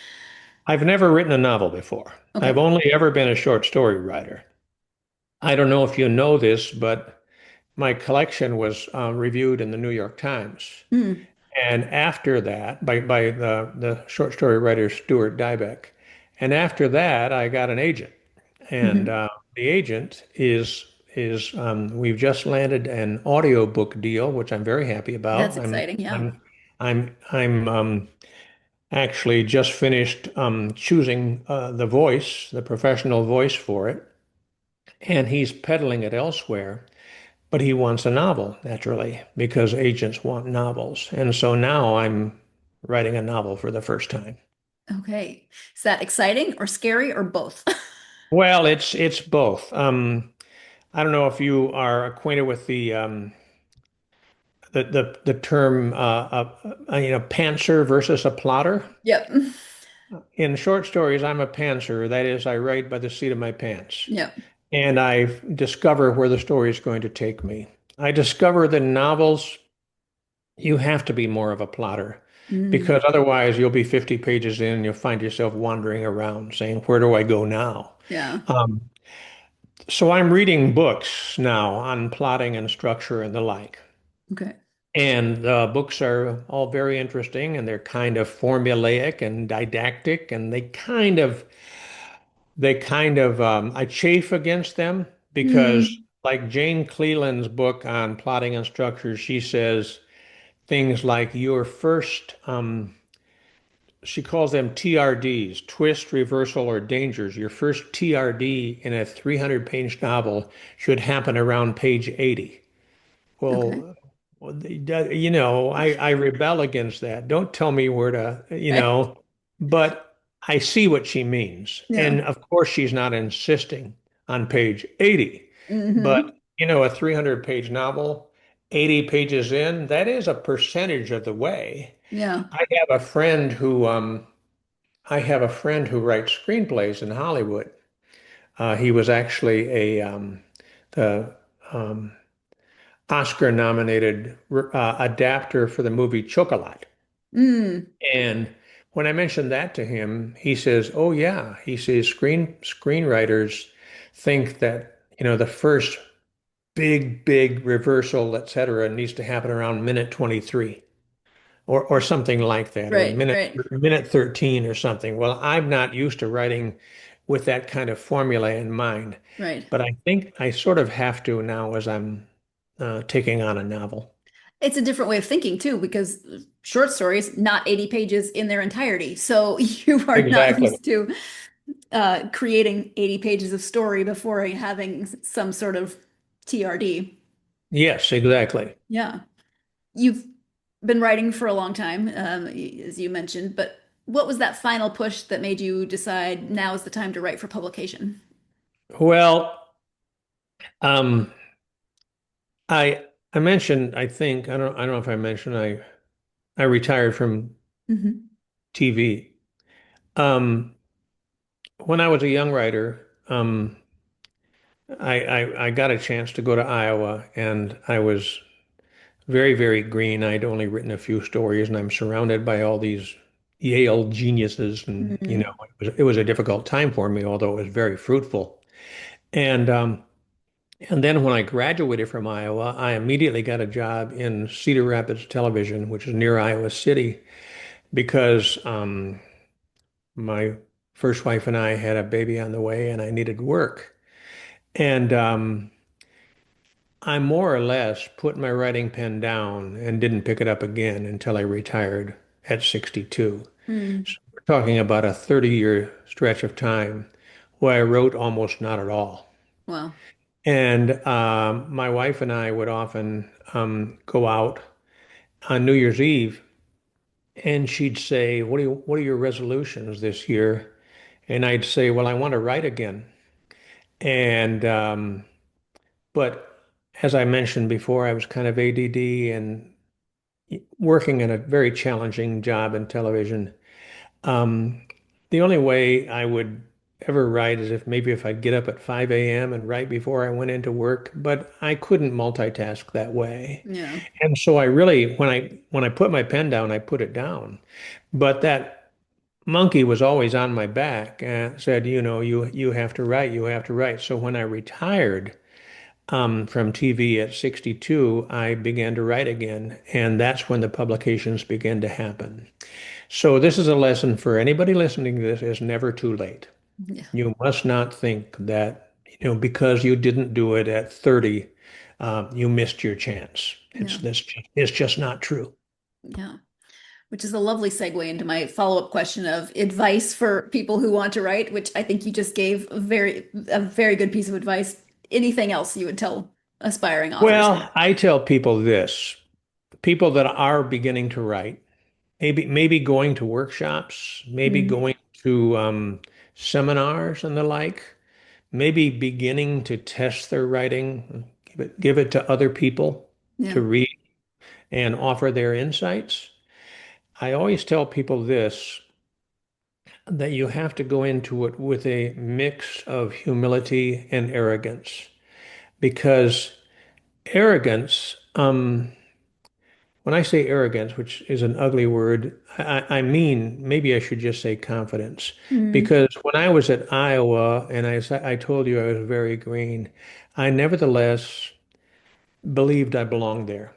I've never written a novel before. Okay. I've only ever been a short story writer. I don't know if you know this, but my collection was reviewed in the New York Times. Mm. And after that, by the short story writer Stuart Dybek. And after that, I got an agent. And the agent is we've just landed an audiobook deal, which I'm very happy about. That's exciting, yeah. I'm actually just finished choosing the professional voice for it, and he's peddling it elsewhere. But he wants a novel, naturally, because agents want novels. And so now I'm writing a novel for the first time. Okay. Is that exciting or scary or both? Well, it's both. I don't know if you are acquainted with the term pantser versus a plotter. Yep. In short stories, I'm a pantser. That is, I write by the seat of my pants. Yep. And I discover where the story is going to take me. I discover that in novels, you have to be more of a plotter because otherwise you'll be 50 pages in and you'll find yourself wandering around saying, where do I go now? Yeah. So I'm reading books now on plotting and structure and the like. Okay. And the books are all very interesting and they're kind of formulaic and didactic and I chafe against them because like Jane Cleland's book on plotting and structure, she says things like your first, she calls them TRDs, twist, reversal, or dangers. Your first TRD in a 300-page novel should happen around page 80. Well, I rebel against that. Don't tell me where to, but I see what she means. Yeah. And of course, she's not insisting on page 80. But, a 300-page novel, 80 pages in, that is a percentage of the way. Yeah. I have a friend who writes screenplays in Hollywood. He was actually the Oscar-nominated adapter for the movie Chocolat. And when I mentioned that to him, he says, "Oh yeah," he says, screenwriters think that the first big reversal, etc., needs to happen around minute 23 or something like that, Right, or minute 13 or something. Well, I'm not used to writing with that kind of formula in mind. Right. But I think I sort of have to now as I'm taking on a novel. It's a different way of thinking too, because short stories, not 80 pages in their entirety. So you are not Exactly. used to creating 80 pages of story before having some sort of TRD. Yes, exactly. Yeah. You've been writing for a long time, as you mentioned, but what was that final push that made you decide now is the time to write for publication? Well, um, I mentioned, I don't know if I mentioned I retired from Hmm. TV. Um, when I was a young writer, I got a chance to go to Iowa, and I was very, very green. I'd only written a few stories, and I'm surrounded by all these Yale geniuses, and Hmm. it was a difficult time for me, although it was very fruitful. And and then when I graduated from Iowa, I immediately got a job in Cedar Rapids Television, which is near Iowa City, because my first wife and I had a baby on the way, and I needed work. And I more or less put my writing pen down and didn't pick it up again until I retired at 62. Mm. So we're talking about a 30-year stretch of time where I wrote almost not at all. Well, And my wife and I would often go out on New Year's Eve, and she'd say, what are your resolutions this year?" And I'd say, "Well, I want to write again." And but as I mentioned before, I was kind of ADD and working in a very challenging job in television. Um, the only way I would ever write is if I'd get up at 5 a.m. and write before I went into work, but I couldn't multitask that way. yeah. And so I really, when I put my pen down, I put it down. But that monkey was always on my back and said, you have to write, you have to write. So when I retired from TV at 62, I began to write again, and that's when the publications began to happen. So this is a lesson for anybody listening to this: it's never too late. Yeah. You must not think that, because you didn't do it at 30, you missed your chance. Yeah. It's just not true. Yeah. Which is a lovely segue into my follow-up question of advice for people who want to write, which I think you just gave a very good piece of advice. Anything else you would tell aspiring authors? Well, I tell people this, people that are beginning to write, maybe going to workshops, maybe Mm. going to seminars and the like, maybe beginning to test their writing, give it to other people Yeah. to read and offer their insights. I always tell people this, that you have to go into it with a mix of humility and arrogance, because arrogance, when I say arrogance, which is an ugly word, I mean, maybe I should just say confidence. Mm. Because when I was at Iowa, and I told you I was very green, I nevertheless believed I belonged there.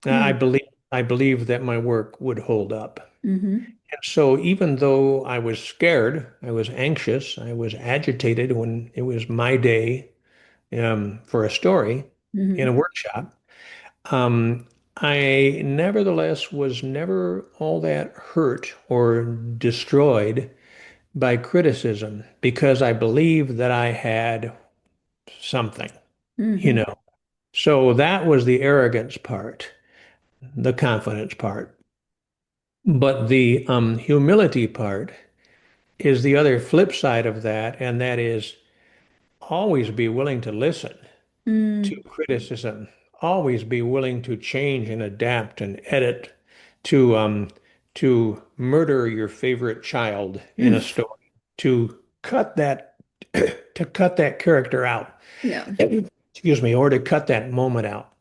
I Mm. believe I believed that my work would hold up. Hmm. And so even though I was scared, I was anxious, I was agitated when it was my day for a story in a Hmm. workshop, um, I nevertheless was never all that hurt or destroyed by criticism, because I believed that I had something, you Hmm. know. So that was the arrogance part, the confidence part. But the humility part is the other flip side of that, and that is always be willing to listen to Mm. criticism, always be willing to change and adapt and edit, to murder your favorite child in a Mm. story, to cut that to cut that character out, Yeah. excuse me, or to cut that moment out.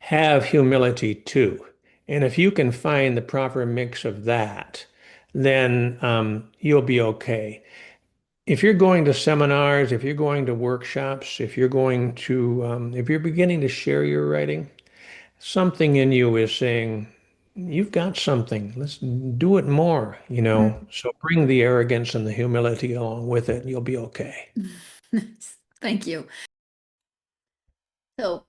Have humility too. And if you can find the proper mix of that, then you'll be okay. If you're going to seminars, if you're going to workshops, if you're beginning to share your writing, something in you is saying, you've got something. Let's do it more, you know. Mm. So bring the arrogance and the humility along with it, and you'll be okay. Thank you. So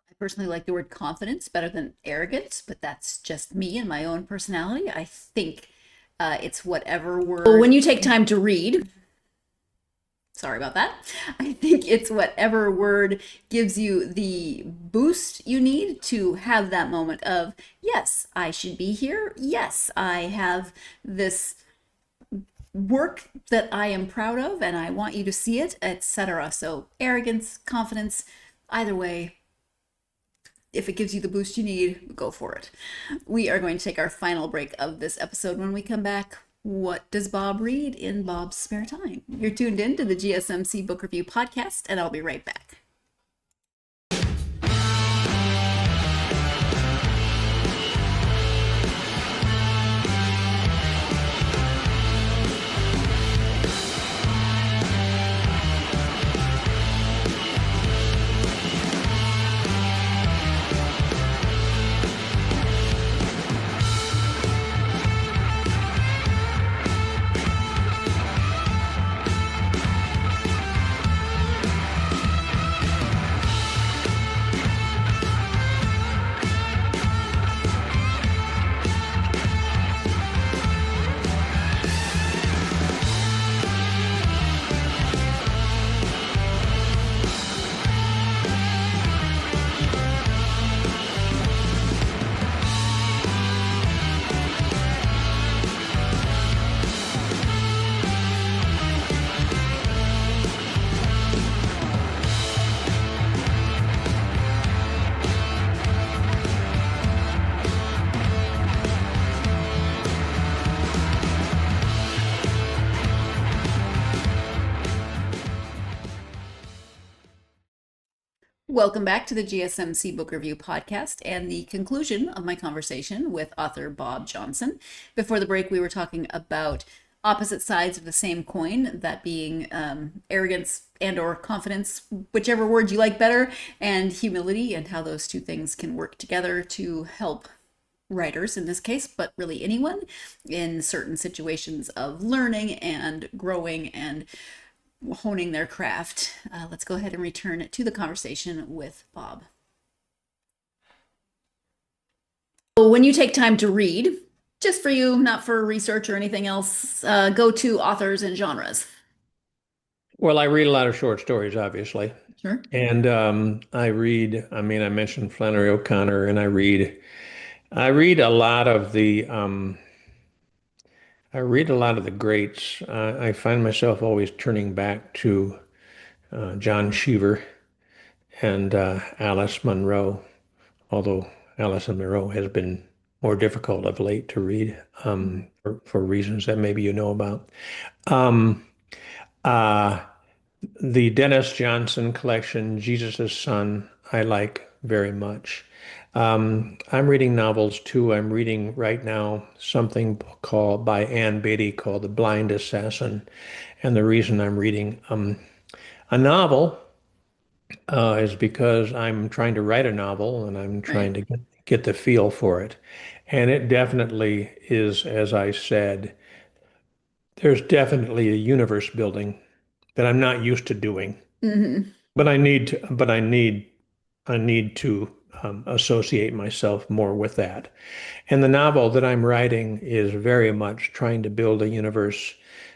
I personally like the word confidence better than arrogance, but that's just me and my own personality. I think It's whatever word. When you take time to read, sorry about that. I think it's whatever word gives you the boost you need to have that moment of, yes, I should be here. Yes, I have this work that I am proud of and I want you to see it, etc. So arrogance, confidence, either way, if it gives you the boost you need, go for it. We are going to take our final break of this episode. When we come back, what does Bob read in Bob's spare time? You're tuned in to the GSMC Book Review Podcast, and I'll be right back. Welcome back to the GSMC Book Review Podcast and the conclusion of my conversation with author Bob Johnson. Before the break, we were talking about opposite sides of the same coin, that being arrogance and or confidence, whichever word you like better, and humility, and how those two things can work together to help writers in this case, but really anyone in certain situations of learning and growing and honing their craft. Let's go ahead and return to the conversation with Bob. When you take time to read, just for you, not for research or anything else, go to authors and genres. Well, I read a lot of short stories, obviously. Sure. And I mentioned Flannery O'Connor, and I read a lot of the greats. I find myself always turning back to John Cheever and Alice Munro, although Alice Munro has been more difficult of late to read for reasons that maybe you know about. The Dennis Johnson collection, Jesus' Son, I like very much. I'm reading novels too. I'm reading right now something called by Ann Beatty called The Blind Assassin. And the reason I'm reading a novel is because I'm trying to write a novel and I'm trying to get the feel for it. And it definitely is, as I said, there's definitely a universe building that I'm not used to doing. Mm-hmm. But I need to associate myself more with that. And the novel that I'm writing is very much trying to build a universe,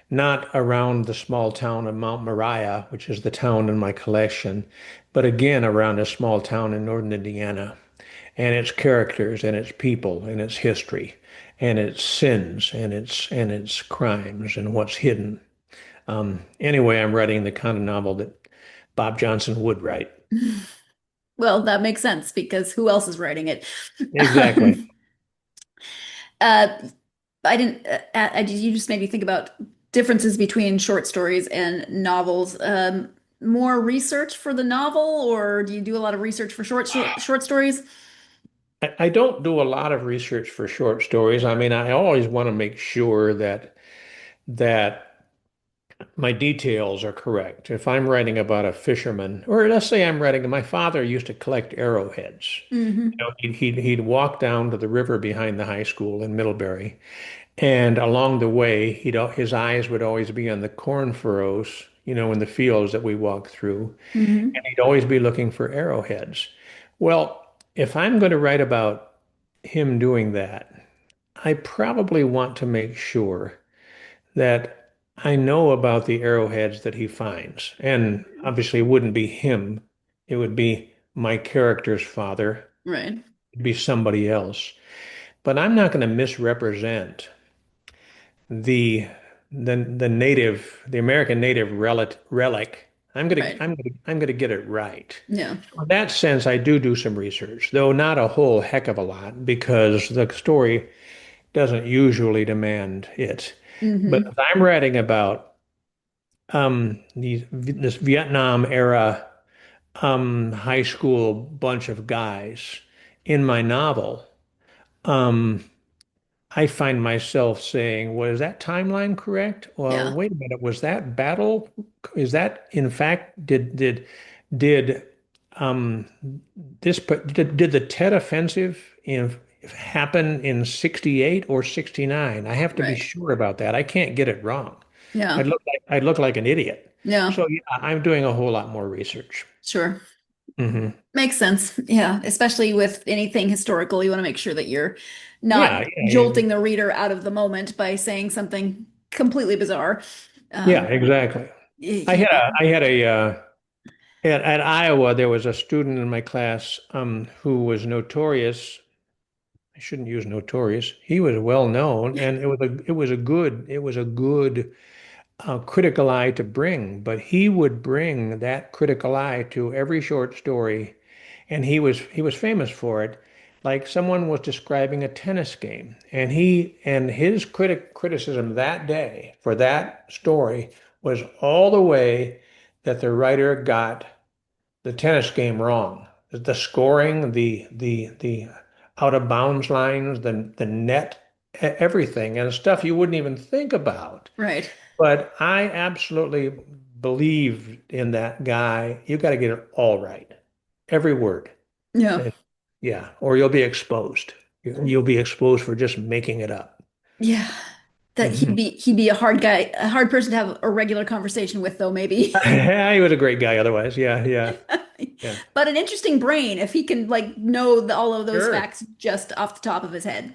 not around the small town of Mount Moriah, which is the town in my collection, but again around a small town in northern Indiana, and its characters and its people and its history and its sins and its crimes and what's hidden. Anyway, I'm writing the kind of novel that Bob Johnson would write. Well, that makes sense because who else is writing it? Exactly. You just made me think about differences between short stories and novels. More research for the novel, or do you do a lot of research for short stories? I don't do a lot of research for short stories. I mean, I always want to make sure that my details are correct. If I'm writing about a fisherman, or let's say my father used to collect arrowheads. Mm-hmm. You know, he'd walk down to the river behind the high school in Middlebury, and along the way, his eyes would always be on the corn furrows, in the fields that we walked through, Mm-hmm. and he'd always be looking for arrowheads. Well, if I'm going to write about him doing that, I probably want to make sure that I know about the arrowheads that he finds. And obviously, it wouldn't be him, it would be my character's father, Right. it'd be somebody else. But I'm not going to misrepresent the the American native relic. Right. I'm gonna get it right. Yeah. So in that sense, I do some research, though not a whole heck of a lot, because the story doesn't usually demand it. But Mm-hmm. if I'm writing about this Vietnam era high school bunch of guys in my novel, um, I find myself saying, "Was that timeline correct? Well, Yeah. wait a minute, was that battle? Is that in fact did um did the Tet Offensive happen in 68 or 69? I have to be Right. sure about that. I can't get it wrong. Yeah. I'd look like an idiot. Yeah. So yeah, I'm doing a whole lot more research. Sure. Hmm. Makes sense. Yeah. Especially with anything historical, you want to make sure that you're not Yeah, yeah, jolting the reader out of the moment by saying something completely bizarre. yeah, Um, exactly. yeah. I had a at Iowa, there was a student in my class who was notorious. I shouldn't use notorious. He was well known, and it was a good critical eye to bring. But he would bring that critical eye to every short story, and he was famous for it. Like someone was describing a tennis game, and his criticism that day for that story was all the way that the writer got the tennis game wrong. The scoring, the out of bounds lines, the net, everything, and stuff you wouldn't even think about. Right. But I absolutely believe in that guy. You got to get it all right, every word. Yeah. And yeah, or you'll be exposed. You'll be exposed for just making it up. Yeah. That Mhm. he'd be a hard guy, a hard person to have a regular conversation with, though, maybe. He was a great guy otherwise. Yeah, yeah, yeah. But an interesting brain if he can like know all of those Sure. facts just off the top of his head.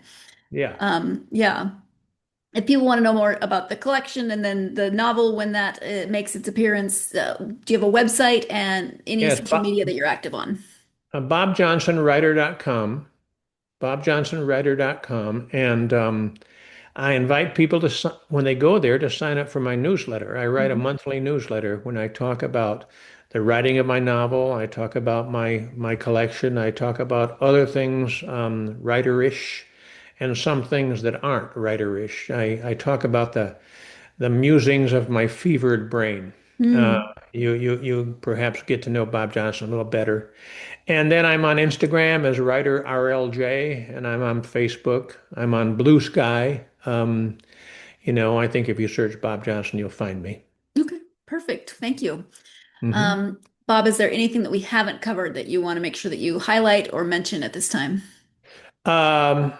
Yeah. Yeah. If people want to know more about the collection and then the novel when that makes its appearance, do you have a website and any Yes, social media that you're active on? BobJohnsonWriter.com, BobJohnsonWriter.com, and I invite people to when they go there to sign up for my newsletter. I write a Mhm. monthly newsletter when I talk about the writing of my novel. I talk about my collection. I talk about other things writer-ish, and some things that aren't writer-ish. I talk about the musings of my fevered brain. Uh, Hmm. you perhaps get to know Bob Johnson a little better. And then I'm on Instagram as writer RLJ, and I'm on Facebook. I'm on Blue Sky. I think if you search Bob Johnson, you'll find me. Okay, perfect. Thank you. Hmm. Bob, is there anything that we haven't covered that you want to make sure that you highlight or mention at this time? Um,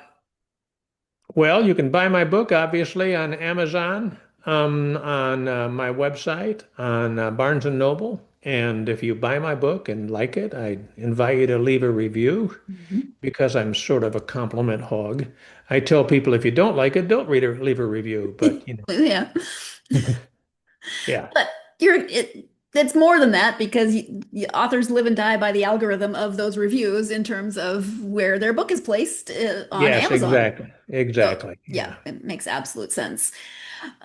well, you can buy my book, obviously, on Amazon, on my website, on Barnes and Noble. And if you buy my book and like it, I invite you to leave a review Mhm. because I'm sort of a compliment hog. I tell people if you don't like it, don't leave a review. But Yeah. yeah, But it's more than that because authors live and die by the algorithm of those reviews in terms of where their book is placed on yes, Amazon. exactly, So, exactly. yeah, Yeah. it makes absolute sense.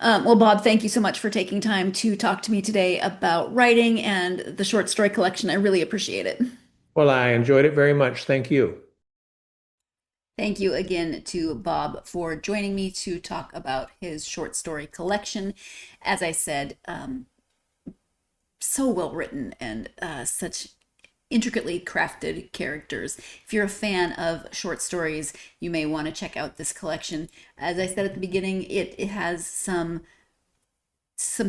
Well, Bob, thank you so much for taking time to talk to me today about writing and the short story collection. I really appreciate it. Well, I enjoyed it very much. Thank you. Thank you again to Bob for joining me to talk about his short story collection. As I said, so well written and such intricately crafted characters. If you're a fan of short stories, you may want to check out this collection. As I said at the beginning, it has some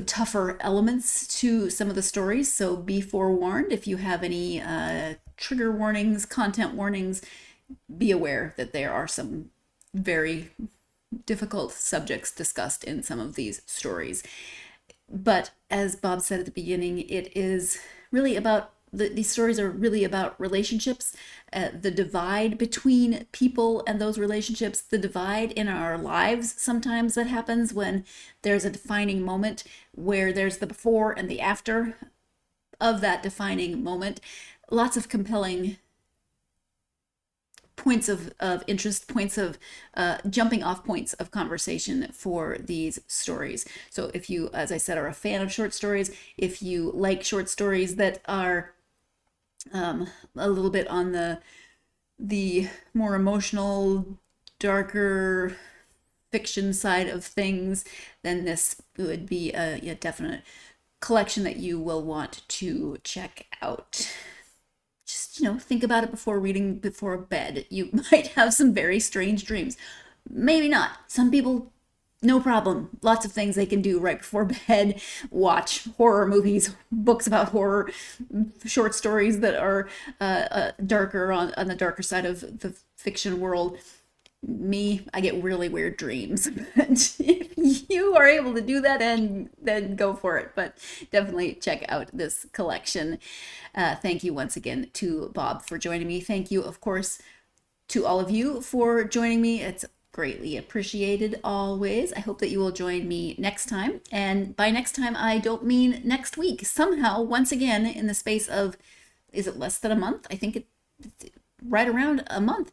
tougher elements to some of the stories, so be forewarned. If you have any trigger warnings, content warnings, be aware that there are some very difficult subjects discussed in some of these stories. But as Bob said at the beginning, it is really about these stories are really about relationships, the divide between people and those relationships, the divide in our lives sometimes that happens when there's a defining moment where there's the before and the after of that defining moment. Lots of compelling points of interest, points of jumping off points of conversation for these stories. So if you, as I said, are a fan of short stories, if you like short stories that are a little bit on the more emotional, darker fiction side of things, then this would be a definite collection that you will want to check out. Just, think about it before reading before bed. You might have some very strange dreams. Maybe not. Some people, no problem. Lots of things they can do right before bed. Watch horror movies, books about horror, short stories that are darker on the darker side of the fiction world. Me, I get really weird dreams. But if you are able to do that, and then go for it. But definitely check out this collection. Thank you once again to Bob for joining me. Thank you, of course, to all of you for joining me. It's greatly appreciated always. I hope that you will join me next time. And by next time, I don't mean next week. Somehow, once again, in the space of, is it less than a month? I think it's right around a month.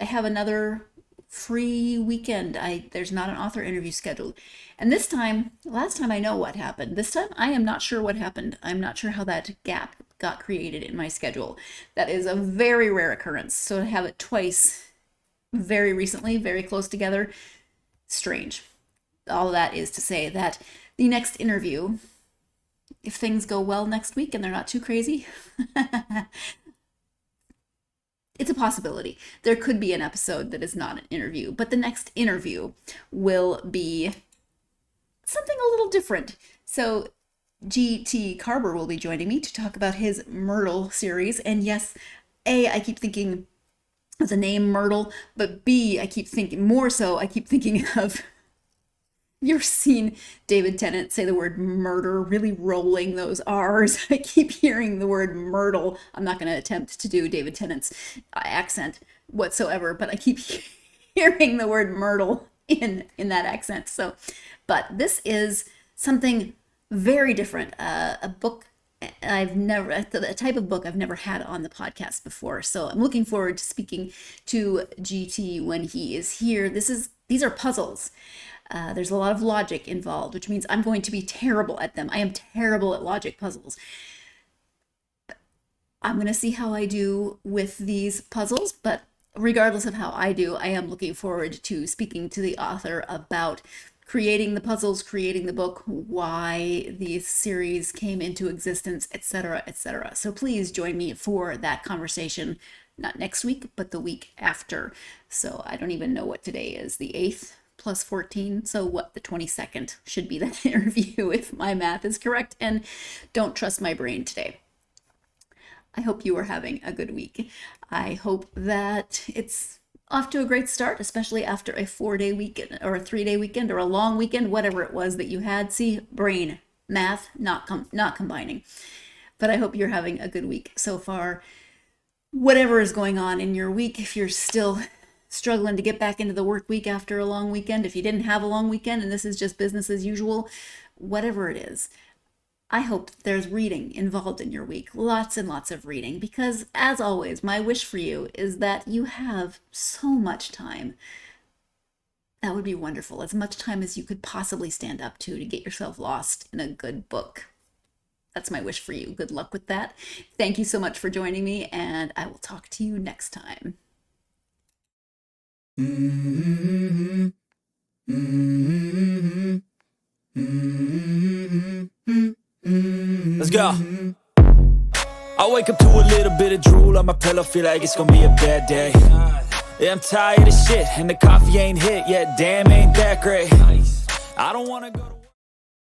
I have another free weekend. There's not an author interview scheduled. And this time, last time I know what happened. This time I am not sure what happened. I'm not sure how that gap got created in my schedule. That is a very rare occurrence. So to have it twice very recently, very close together, strange. All of that is to say that the next interview, if things go well next week and they're not too crazy, it's a possibility. There could be an episode that is not an interview, but the next interview will be something a little different. So G.T. Carber will be joining me to talk about his Myrtle series. And yes, A, I keep thinking of the name Myrtle, but B, I keep thinking of, you've seen David Tennant say the word murder, really rolling those R's. I keep hearing the word Myrtle. I'm not going to attempt to do David Tennant's accent whatsoever, but I keep hearing the word Myrtle in that accent. So, but this is something very different. A book the type of book I've never had on the podcast before. So I'm looking forward to speaking to GT when he is here. These are puzzles. There's a lot of logic involved, which means I'm going to be terrible at them. I am terrible at logic puzzles. I'm going to see how I do with these puzzles, but regardless of how I do, I am looking forward to speaking to the author about creating the puzzles, creating the book, why the series came into existence, etc., etc. So please join me for that conversation, not next week, but the week after. So I don't even know what today is, the 8th plus 14. So what, the 22nd should be that interview if my math is correct, and don't trust my brain today. I hope you are having a good week. I hope that it's off to a great start, especially after a 4-day weekend or a 3-day weekend or a long weekend, whatever it was that you had. See, brain, math, not combining. But I hope you're having a good week so far. Whatever is going on in your week, if you're still struggling to get back into the work week after a long weekend, if you didn't have a long weekend and this is just business as usual, whatever it is, I hope there's reading involved in your week, lots and lots of reading, because as always, my wish for you is that you have so much time. That would be wonderful, as much time as you could possibly stand up to get yourself lost in a good book. That's my wish for you. Good luck with that. Thank you so much for joining me, and I will talk to you next time. Mm-hmm. Mm-hmm. Mm-hmm. Let's go. I wake up to a little bit of drool on my pillow, feel like it's gonna be a bad day. Yeah, I'm tired of shit, and the coffee ain't hit yet, damn, ain't that great. I don't wanna go to